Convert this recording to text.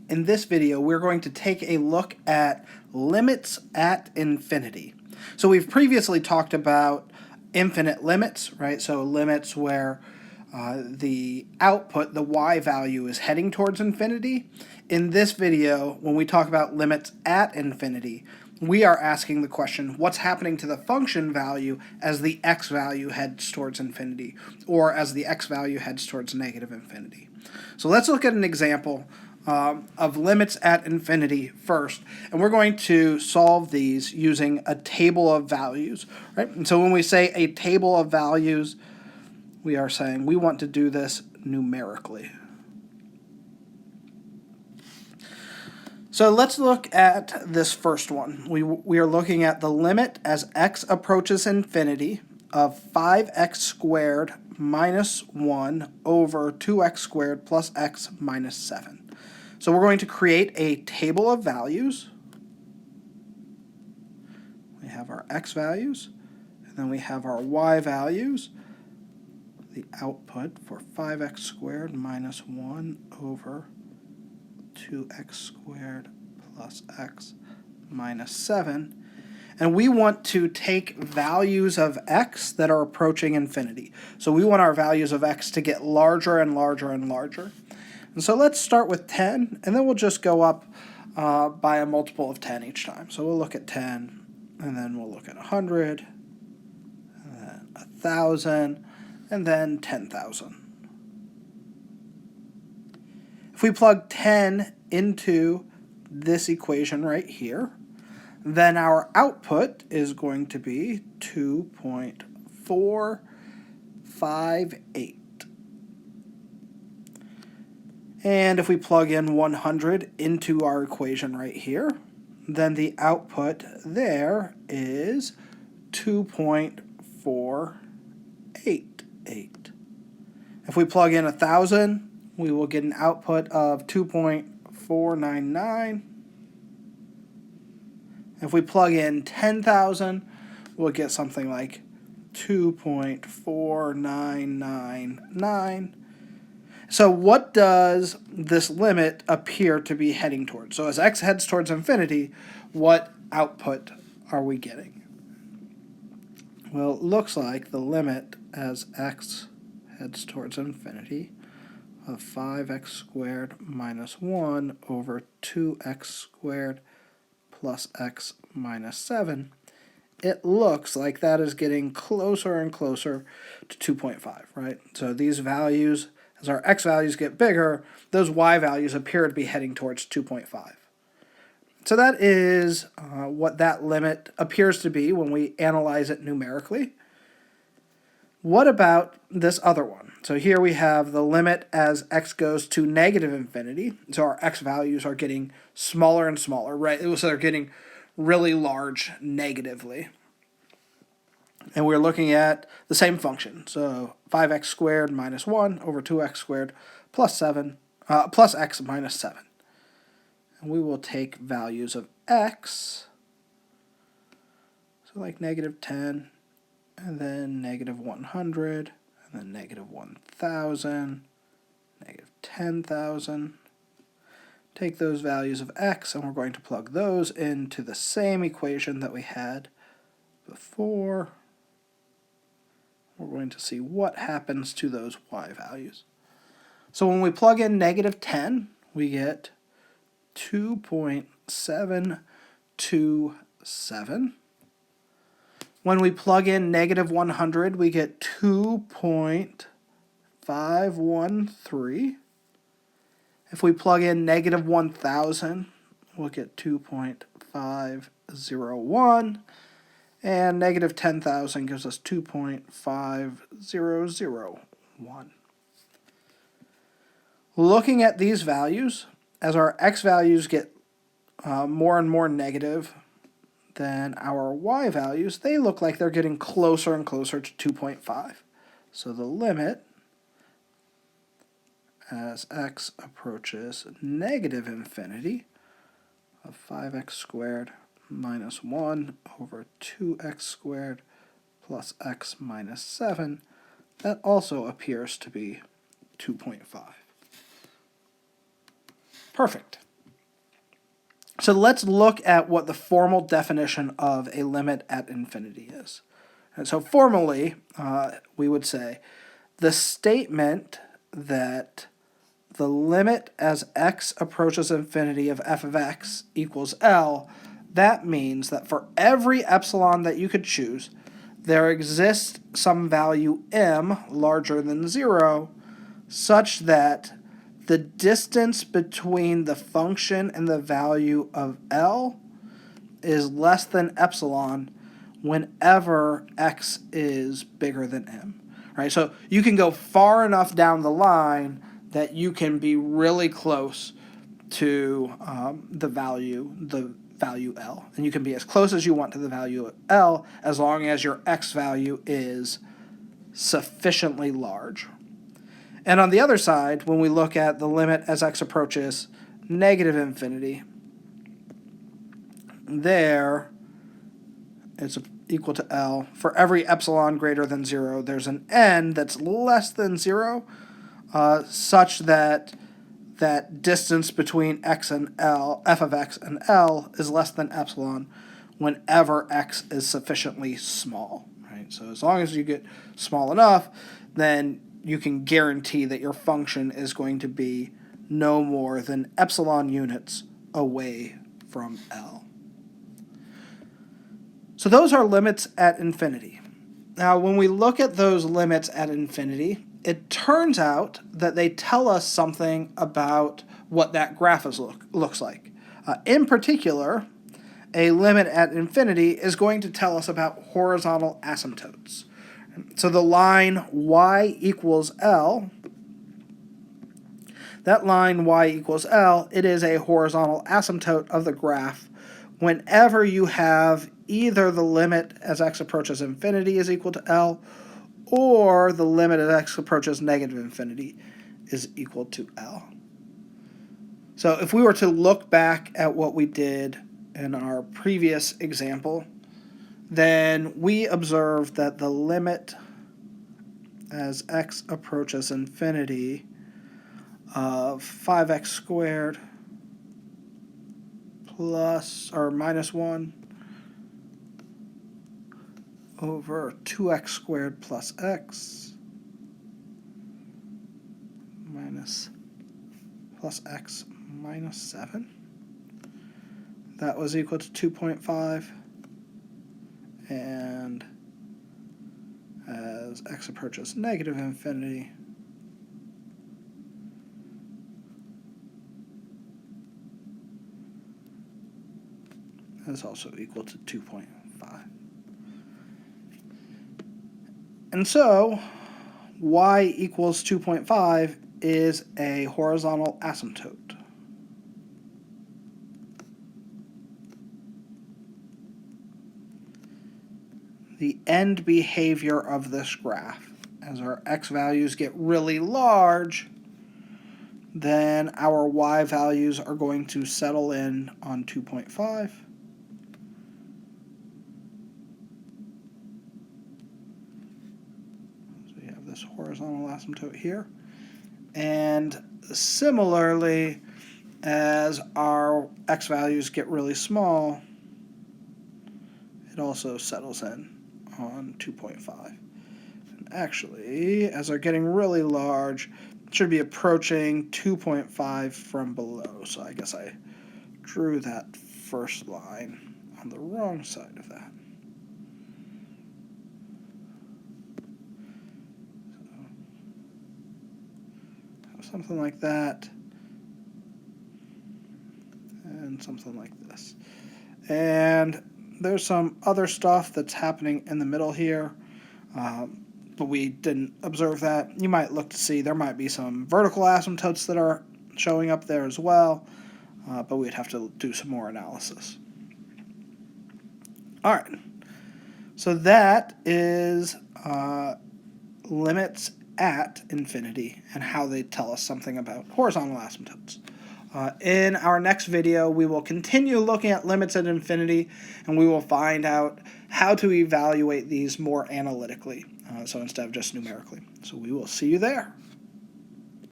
In this video, we're going to take a look at limits at infinity. So we've previously talked about infinite limits, right? So limits where the output, the y value, is heading towards infinity. In this video, when we talk about limits at infinity, we are asking the question, what's happening to the function value as the x value heads towards infinity, or as the x value heads towards negative infinity? So let's look at an example of limits at infinity first, and we're going to solve these using a table of values, right? And so when we say a table of values, we are saying we want to do this numerically. So let's look at this first one. We are looking at the limit as x approaches infinity of 5x squared minus 1 over 2x squared plus x minus 7. So we're going to create a table of values. We have our x values, and then we have our y values. The output for 5x squared minus 1 over 2x squared plus x minus 7. And we want to take values of x that are approaching infinity. So we want our values of x to get larger and larger and larger. And so let's start with 10, and then we'll just go up by a multiple of 10 each time. So we'll look at 10, and then we'll look at 100, and then 1,000, and then 10,000. If we plug 10 into this equation right here, then our output is going to be 2.458. And if we plug in 100 into our equation right here, then the output there is 2.488. If we plug in 1,000, we will get an output of 2.499. If we plug in 10,000, we'll get something like 2.4999. So what does this limit appear to be heading towards? So as x heads towards infinity, what output are we getting? Well, it looks like the limit as x heads towards infinity of 5x squared minus 1 over 2x squared plus x minus 7, it looks like that is getting closer and closer to 2.5, right? So these values, as our x values get bigger, those y values appear to be heading towards 2.5. So that is what that limit appears to be when we analyze it numerically. What about this other one? So here we have the limit as x goes to negative infinity. So our x values are getting smaller and smaller, right? So they're getting really large negatively. And we're looking at the same function. So 5x squared minus 1 over 2x squared plus x minus 7. And we will take values of x, so like negative 10, and then negative 100, and then negative 1,000, negative 10,000. Take those values of x, and we're going to plug those into the same equation that we had before. We're going to see what happens to those y values. So when we plug in negative 10, we get 2.727. When we plug in negative 100, we get 2.513. If we plug in negative 1,000, we'll get 2.501. And negative 10,000 gives us 2.5001. Looking at these values, as our x values get more and more negative than our y values, they look like they're getting closer and closer to 2.5. So the limit as x approaches negative infinity of 5x squared minus 1 over 2x squared plus x minus 7, that also appears to be 2.5. Perfect. So let's look at what the formal definition of a limit at infinity is. And so formally, we would say the statement that the limit as x approaches infinity of f of x equals L, that means that for every epsilon that you could choose, there exists some value m larger than 0 such that the distance between the function and the value of L is less than epsilon whenever x is bigger than m. Right? So you can go far enough down the line that you can be really close to the value L. And you can be as close as you want to the value L as long as your x value is sufficiently large. And on the other side, when we look at the limit as x approaches negative infinity, there it's equal to L. For every epsilon greater than 0, there's an n that's less than 0, such that that distance between x and L, f of x and L, is less than epsilon whenever x is sufficiently small. Right? So as long as you get small enough, then you can guarantee that your function is going to be no more than epsilon units away from L. So those are limits at infinity. Now, when we look at those limits at infinity, it turns out that they tell us something about what that graph looks like. In particular, a limit at infinity is going to tell us about horizontal asymptotes. So the line y equals L, that line y equals L, it is a horizontal asymptote of the graph whenever you have either the limit as x approaches infinity is equal to L, or the limit as x approaches negative infinity is equal to L. So if we were to look back at what we did in our previous example, then we observed that the limit as x approaches infinity of 5x squared plus or minus 1 over 2x squared plus x minus plus x minus 7, that was equal to 2.5, and as x approaches negative infinity, is also equal to 2.5. And so y equals 2.5 is a horizontal asymptote. The end behavior of this graph, as our x values get really large, then our y values are going to settle in on 2.5. So we have this horizontal asymptote here. And similarly, as our x values get really small, it also settles in on 2.5. And actually, as they're getting really large, it should be approaching 2.5 from below. So I guess I drew that first line on the wrong side of that. So something like that, and something like this. And there's some other stuff that's happening in the middle here, but we didn't observe that. You might look to see there might be some vertical asymptotes that are showing up there as well, but we'd have to do some more analysis. All right, so that is limits at infinity and how they tell us something about horizontal asymptotes. In our next video, we will continue looking at limits at infinity, and we will find out how to evaluate these more analytically, so instead of just numerically. So we will see you there.